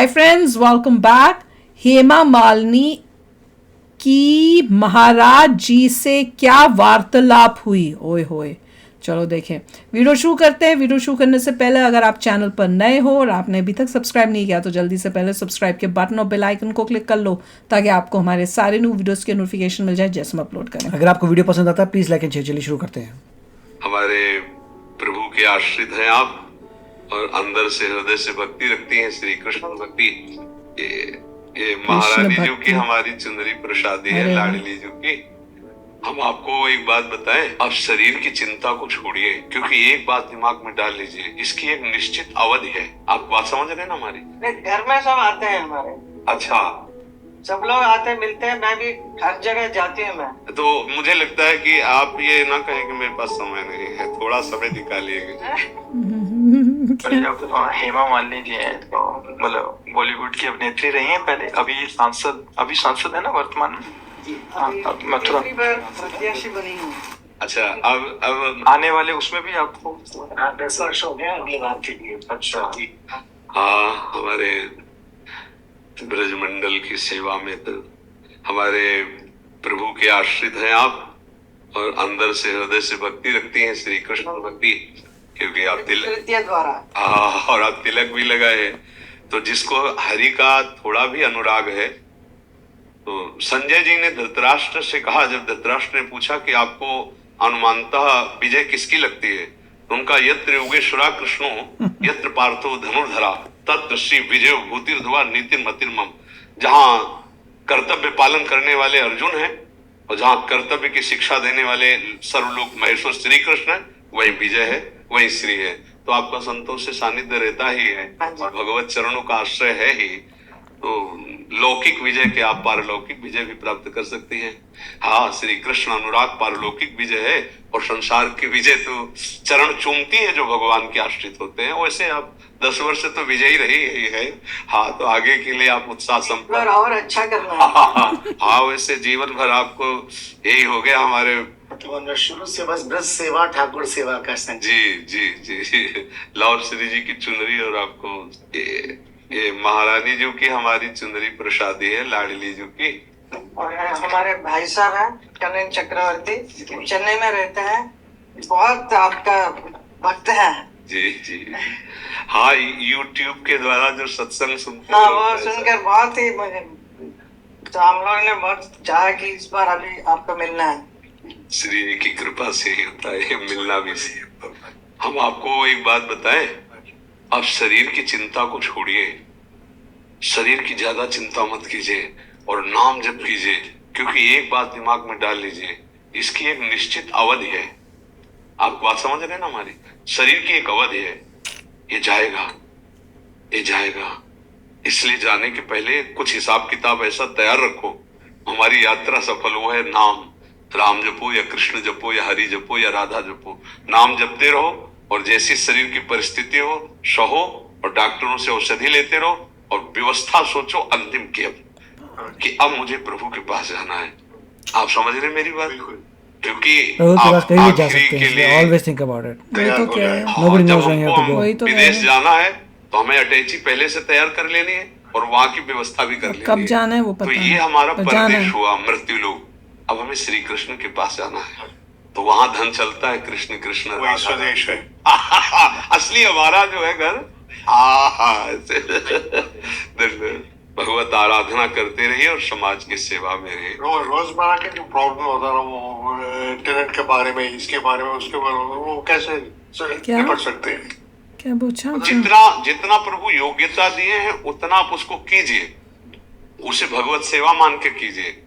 Hi friends, welcome back. Hema Malini की महाराज जी से क्या वार्तालाप हुई, ओए होए। चलो देखें, वीडियो शुरू करते हैं। वीडियो शुरू करने से पहले अगर आप चैनल पर नए हो और आपने अभी तक सब्सक्राइब नहीं किया तो जल्दी से पहले सब्सक्राइब के बटन और बेल आइकन को क्लिक कर लो ताकि आपको हमारे सारे न्यू वीडियोस के नोटिफिकेशन मिल जाए जैसे हम अपलोड करें। अगर आपको वीडियो पसंद आता है प्लीज लाइक एंड शेयर। चलिए शुरू करते हैं। हमारे प्रभु के आश्रित हैं आप और अंदर से हृदय से भक्ति रखती हैं श्री कृष्ण भक्ति। ये महारानी जी की हमारी चुंदरी प्रसादी है, लाडली जी की। हम आपको एक बात बताएं, आप शरीर की चिंता को छोड़िए, क्योंकि एक बात दिमाग में डाल लीजिए, इसकी एक निश्चित अवधि है। आप बात समझ रहे हैं ना हमारी? घर में सब आते हैं हमारे। अच्छा, सब लोग आते मिलते हैं, मैं भी हर जगह जाती हूँ मैं। तो मुझे लगता है कि आप ये ना कहें कि मेरे पास समय नहीं है, थोड़ा समय निकालिएगा। हेमा मालिनी जी हैं, तो मतलब बॉलीवुड की अभिनेत्री रही हैं पहले, अभी सांसद है ना वर्तमान में। अब मथुरा प्रत्याशी बनी हूँ। अच्छा, अब आने वाले उसमें भी आपको 10 वर्ष हो गया अगली बार के लिए। अच्छा, हाँ, हमारे ब्रजमंडल की सेवा में तो हमारे प्रभु के आश्रित हैं आप और अंदर से हृदय से भक्ति रखती हैं श्री कृष्ण भक्ति, क्योंकि आप तिलक द्वारा और आप तिलक भी लगाए। तो जिसको हरि का थोड़ा भी अनुराग है, तो संजय जी ने धृतराष्ट्र से कहा, जब धृतराष्ट्र ने पूछा कि आपको अनुमानतः विजय किसकी लगती है, तो उनका यत्र योगेश्वरा कृष्णो यत्र पार्थो धनुर्धरा तत्र श्री विजय भूतिर्ध्वा नीतिन मतिर्मम। जहां कर्तव्य पालन करने वाले अर्जुन हैं और जहां कर्तव्य की शिक्षा देने वाले सर्वलोक महेश्वर श्री कृष्ण है, वही विजय है, वही श्री है। तो आपका संतोष से सानिध्य रहता ही है और भगवत चरणों का आश्रय है ही, तो लौकिक विजय के आप पारलौकिक विजय भी प्राप्त कर सकती हैं। हाँ, श्री कृष्ण अनुराग पारलौकिक विजय है और संसार की विजय तो चरण चूमती है जो भगवान के आश्रित होते हैं। वैसे आप 10 वर्ष से तो विजयी रही है। हाँ, तो आगे के लिए आप उत्साह संपन्न और अच्छा करना है। हाँ, वैसे जीवन भर आपको यही हो गया हमारे मतलब शुरू से बस ब्रज सेवा ठाकुर सेवा का संग। जी लाहौर श्री जी की चुनरी और आपको ये महारानी जी की हमारी चुंदरी प्रसादी है, लाडली जी की। और हमारे भाई साहब हैं कनन चक्रवर्ती, चेन्नई में रहते हैं, बहुत आपका भक्त है। जी हाँ, यूट्यूब के द्वारा जो सत्संग सुनते हाँ, वो सुनकर बहुत ही मुझे, तो हम लोग ने बहुत चाहा कि इस बार अभी आपको मिलना है। श्री जी की कृपा से ही होता है, मिलना भी से। हम आपको एक बात बताएं, आप शरीर की चिंता को छोड़िए, शरीर की ज्यादा चिंता मत कीजिए और नाम जप कीजिए, क्योंकि एक बात दिमाग में डाल लीजिए, इसकी एक निश्चित अवधि है। आप बात समझ रहे हैं ना हमारी? शरीर की एक अवधि है, ये जाएगा। इसलिए जाने के पहले कुछ हिसाब किताब ऐसा तैयार रखो, हमारी यात्रा सफल हो है नाम, राम जपो या कृष्ण जपो या हरि जपो या राधा जपो, नाम जपते रहो और जैसी शरीर की परिस्थिति हो सहो और डॉक्टरों से औषधि लेते रहो और व्यवस्था सोचो अंतिम की कि अब मुझे प्रभु के पास जाना है। आप समझ रहे मेरी बात? क्योंकि आप आखिरी के लिए ऑलवेज थिंक अबाउट इट। विदेश जाना है तो हमें अटैची पहले से तैयार कर लेनी है और वहाँ की व्यवस्था भी कर लेनी है। कब जाना है वो पता तो ये हमारा परदेश हुआ, मृत्यु लोग। अब हमें श्री कृष्ण के पास जाना है, तो वहां धन चलता है, कृष्ण कृष्ण वही स्वदेश है। असली हमारा जो है घर। भगवत आराधना करते रहिए और समाज की सेवा में रहिए। रोजमर्रा के जो प्रॉब्लम होता है वो इंटरनेट के बारे में, इसके बारे में, उसके बारे में, वो कैसे निपट सकते हैं? क्या पूछा? जितना प्रभु योग्यता दिए हैं उतना आप उसको कीजिए, उसे भगवत सेवा मान के कीजिए।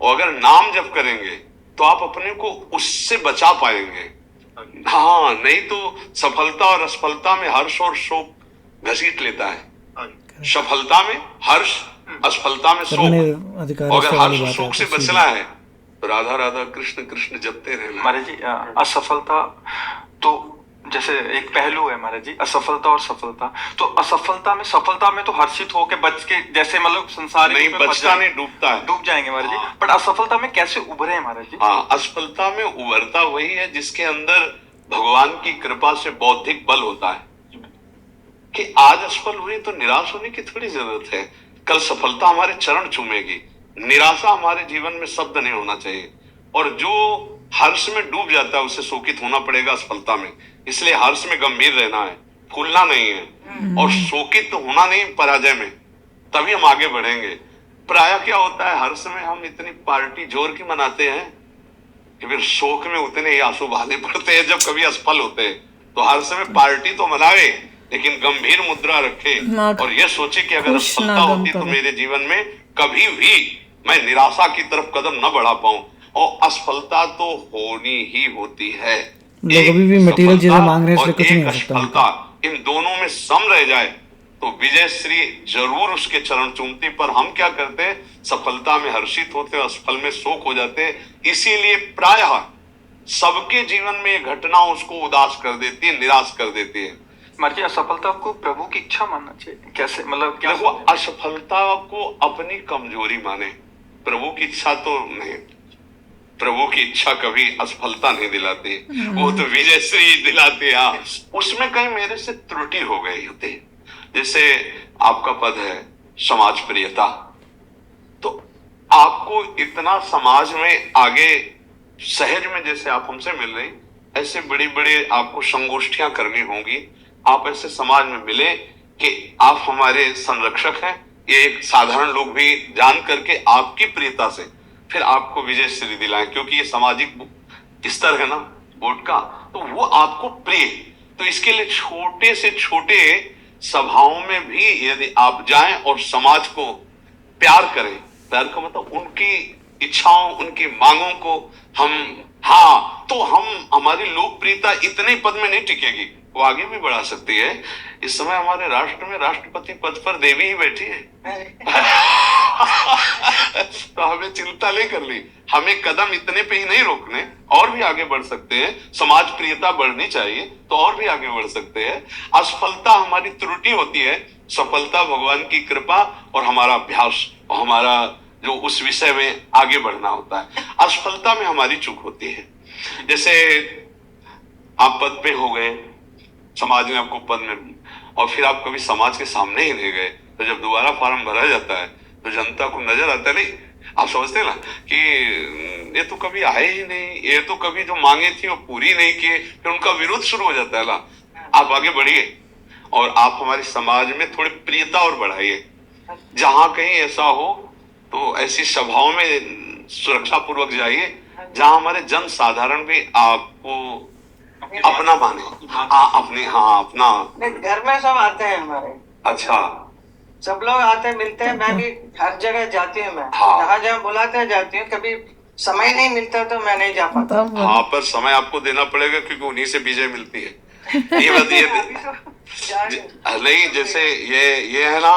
और अगर नाम जप करेंगे तो आप अपने को उससे बचा पाएंगे। हाँ, नहीं तो सफलता और असफलता में हर्ष और शोक घसीट लेता है। सफलता में हर्ष, असफलता में शोक। अगर हर्ष और शोक से बचना है तो राधा राधा कृष्ण कृष्ण जपते रहना। महाराज जी, असफलता तो जैसे एक पहलू है महाराज जी, असफलता और सफलता। तो असफलता में, सफलता में तो हर्षित होके बच के, जैसे मतलब संसार नहीं बचता, नहीं डूबता है, डूब जाएंगे महाराज जी। बट असफलता में कैसे उभरे हैं महाराज जी? हाँ, असफलता में उभरता वही है जिसके अंदर भगवान की कृपा से बौद्धिक बल होता है, कि आज असफल हुई तो निराश होने की थोड़ी जरूरत है। कल सफलता हमारे चरण चूमेगी। निराशा हमारे जीवन में शब्द नहीं होना चाहिए। और जो हर्ष में डूब जाता है उसे शोकित होना पड़ेगा असफलता में। इसलिए हर्ष में गंभीर रहना है, फूलना नहीं है, और शोकित होना नहीं पराजय में, तभी हम आगे बढ़ेंगे। प्राय क्या होता है, हर्ष में हम इतनी पार्टी जोर की मनाते हैं कि फिर शोक में उतने ही आंसू बहाने पड़ते हैं जब कभी असफल होते हैं। तो हर्ष में पार्टी तो मनावे, लेकिन गंभीर मुद्रा रखे और यह सोचे कि अगर असफलता होती तो मेरे जीवन में कभी भी मैं निराशा की तरफ कदम न बढ़ा पाऊं। और असफलता तो होनी ही होती है। लोग अभी भी मटेरियल चीजें मांग रहे हैं, इसलिए कुछ नहीं हो सकता। असफलता इन दोनों में सम रह जाए तो विजय श्री जरूर उसके चरण चूमती। पर हम क्या करते हैं, सफलता में हर्षित होते, असफल में शोक हो जाते। इसीलिए प्रायः सबके जीवन में घटना उसको उदास कर देती है, निराश कर देती है। मार्जी, असफलता को प्रभु की इच्छा मानना चाहिए कैसे, मतलब क्या? देखो, असफलता को अपनी कमजोरी माने, प्रभु की इच्छा तो नहीं। प्रभु की इच्छा कभी असफलता नहीं दिलाती, वो तो विजय श्री दिलाती। हाँ, उसमें कहीं मेरे से त्रुटि हो गई होती। जैसे आपका पद है समाज प्रियता, तो आपको इतना समाज में आगे सहज में, जैसे आप हमसे मिल रही, ऐसे बड़ी बड़ी आपको संगोष्ठियां करनी होंगी। आप ऐसे समाज में मिले कि आप हमारे संरक्षक हैं, ये एक साधारण लोग भी जान करके आपकी प्रियता से फिर आपको विजय श्री दिलाएं, क्योंकि ये सामाजिक स्तर है ना वोट का, तो वो आपको प्रिय। तो इसके लिए छोटे से छोटे सभाओं में भी यदि आप जाएं और समाज को प्यार करें, प्यार का मतलब उनकी इच्छाओं, उनकी मांगों को हम, हाँ, तो हमारी लोकप्रियता इतने पद में नहीं टिकेगी, वो आगे भी बढ़ा सकती है। इस समय हमारे राष्ट्र में राष्ट्रपति पद पर देवी ही बैठी है। तो हमें चिंता नहीं करनी, हमें कदम इतने पे ही नहीं रोकने, और भी आगे बढ़ सकते हैं। समाज प्रियता बढ़नी चाहिए तो और भी आगे बढ़ सकते हैं। असफलता हमारी त्रुटि होती है, सफलता भगवान की कृपा और हमारा अभ्यास और हमारा जो उस विषय में आगे बढ़ना होता है। असफलता में हमारी चूक होती है। जैसे आप पद पे हो गए, समाज ने आपको पद में, और फिर आप कभी समाज के सामने ही नहीं गए, तो जब दोबारा फॉर्म भरा जाता है तो जनता को नजर आता है, नहीं, आप समझते हैं ना कि ये तो कभी आए ही नहीं, ये तो कभी जो मांगे थी वो पूरी नहीं किए, फिर उनका विरोध शुरू हो जाता है ना। आप आगे बढ़िए और आप हमारे समाज में थोड़ी प्रियता और बढ़ाइए। जहां कहीं ऐसा हो तो ऐसी सभाओं में सुरक्षा पूर्वक जाइए जहां हमारे जन साधारण भी आपको अपना माने, अपने, हाँ, अपना। घर में सब आते हैं हमारे। अच्छा, सब लोग आते मिलते हैं। मैं भी हर जगह जाती हूँ, मैं जहाँ जहाँ बुलाते हैं जाती हूँ। कभी समय नहीं मिलता तो मैं नहीं जा पाता। हाँ, पर समय आपको देना पड़ेगा क्योंकि उन्हीं से विजय मिलती है। ये बात, ये नहीं, जैसे ये है ना,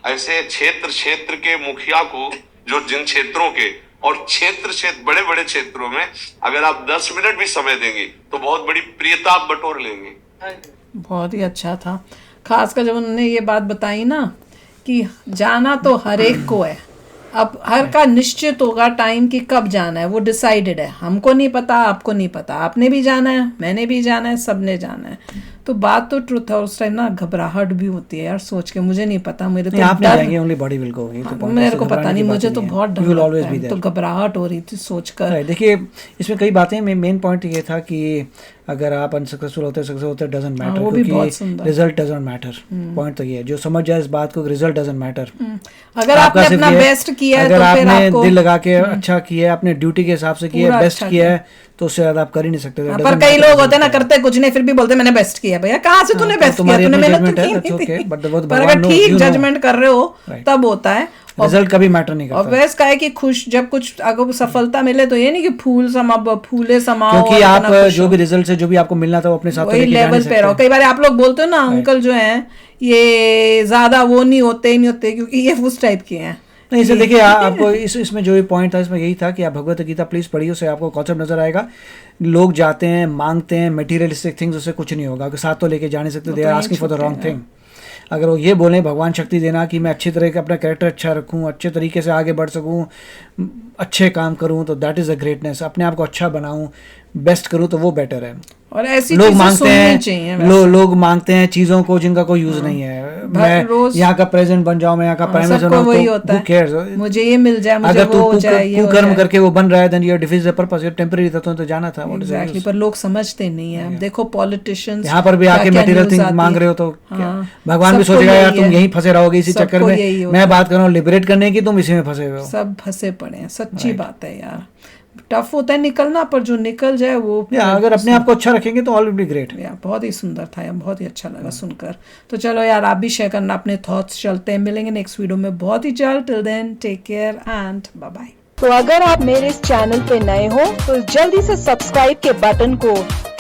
ऐसे क्षेत्र के मुखिया को, जो जिन क्षेत्रों के, और क्षेत्र बड़े बड़े क्षेत्रों में अगर आप 10 मिनट भी समय देंगे तो बहुत बड़ी प्रियता आप बटोर लेंगे। बहुत ही अच्छा था, खासकर जब उन्होंने ये बात बताई ना कि जाना तो हर एक को है। अब हर का निश्चित होगा टाइम कि कब जाना है, वो डिसाइडेड है। हमको नहीं पता, आपको नहीं पता, आपने भी जाना है, मैंने भी जाना है, सबने जाना है। तो बात तो ट्रुथ है। उस टाइम ना घबराहट भी होती है यार, सोच के मुझे नहीं पता, मेरे तो मेरे को पता नहीं, मुझे तो बहुत डर, तो घबराहट हो रही थी सोचकर। देखिए, इसमें कई बातें, मेन पॉइंट ये था कि अगर आप अनसक्सेसफुल होते, सक्सेस होते, डजंट मैटर, क्योंकि रिजल्ट डजंट मैटर। पॉइंट तो ये है, जो समझ जाए इस बात को, रिजल्ट डजंट मैटर। अगर आपने अपना बेस्ट किया है, अगर आपने दिल लगा के अच्छा किया है, अपने ड्यूटी के हिसाब से किया है, बेस्ट किया है, तो उससे ज्यादा आप कर ही नहीं सकते। पर कई लोग होते हैं ना, करते कुछ नहीं, फिर भी बोलते मैंने बेस्ट किया। भैया कहाँ से तूने बेस्ट किया, तूने मेहनत तो की नहीं थी। पर अगर ठीक जजमेंट कर रहे हो तब होता है, रिजल्ट कभी मैटर नहीं करता। ऑब्वियस का है कि खुश, जब कुछ अगर सफलता मिले तो ये नहीं कि फूले समाओ, क्योंकि आप जो भी रिजल्ट से जो भी आपको मिलना था वो अपने साथ वही लेवल पे रहो। कई बार आप लोग बोलते हो ना, अंकल जो हैं ये ज्यादा वो नहीं होते क्योंकि ये उस टाइप के हैं। नहीं, इसे देखिए, आपको इसमें जो पॉइंट था, इसमें यही था कि आप भगवत गीता प्लीज पढ़िए, उससे आपको कॉन्सेप्ट नजर आएगा। लोग जाते हैं, मांगते हैं मटेरियलिस्टिक थिंग्स, उससे कुछ नहीं होगा, साथ तो लेके जा नहीं सकते। They are asking for the wrong thing. अगर वो ये बोलें भगवान शक्ति देना कि मैं अच्छी तरह का अपना कैरेक्टर अच्छा रखूं, अच्छे तरीके से आगे बढ़ सकूं, अच्छे काम करूं, तो दैट इज़ अ ग्रेटनेस। अपने आप को अच्छा बनाऊं, बेस्ट करूं, तो वो बेटर है। और ऐसी लोग चीजें मांगते सुननी चाहिए हैं, वैसे। लोग मांगते हैं चीजों को जिनका कोई यूज नहीं है। मैं रोज- यहाँ का प्रेसिडेंट बन जाऊं, मैं यहाँ का प्राइम मिनिस्टर सबको वही तो होता who cares? है, मुझे ये मिल जाए, मुझे अगर वो तू हो जाए, ये हो कुकर्म जाए। करके वो बन रहा है, then you are defeat the purpose, ये टेम्परेरी था तो जाना था। What is the exactly, use? पर लोग समझते नहीं है। अब देखो पॉलिटिशियंस यहाँ पर भी आके मटेरियल थिंग मांग रहे हो तो क्या? भगवान भी सोचेगा यार तुम यहीं फंसे रहोगे इसी चक्कर में। मैं बात कर रहा हूँ लिबरेट करने की, तुम इसी में फंसे हुए हो। सब फंसे पड़े हैं, सच्ची बात है यार। टफ होता है निकलना, पर जो निकल जाए वो अगर अपने आप को अच्छा रखेंगे तो ऑल विल बी ग्रेट। यार बहुत ही सुंदर था यार, बहुत ही अच्छा लगा सुनकर। तो चलो यार, आप भी शेयर करना अपने थॉट्स। चलते हैं, मिलेंगे नेक्स्ट वीडियो में बहुत ही जल्द। Till then take care and bye bye. तो अगर आप मेरे इस चैनल पे नए हो तो जल्दी से सब्सक्राइब के बटन को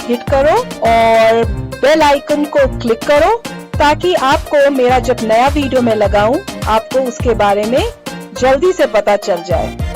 हिट करो और बेल आइकन को क्लिक करो, ताकि आपको मेरा जब नया वीडियो मैं लगाऊं आपको उसके बारे में जल्दी से पता चल जाए।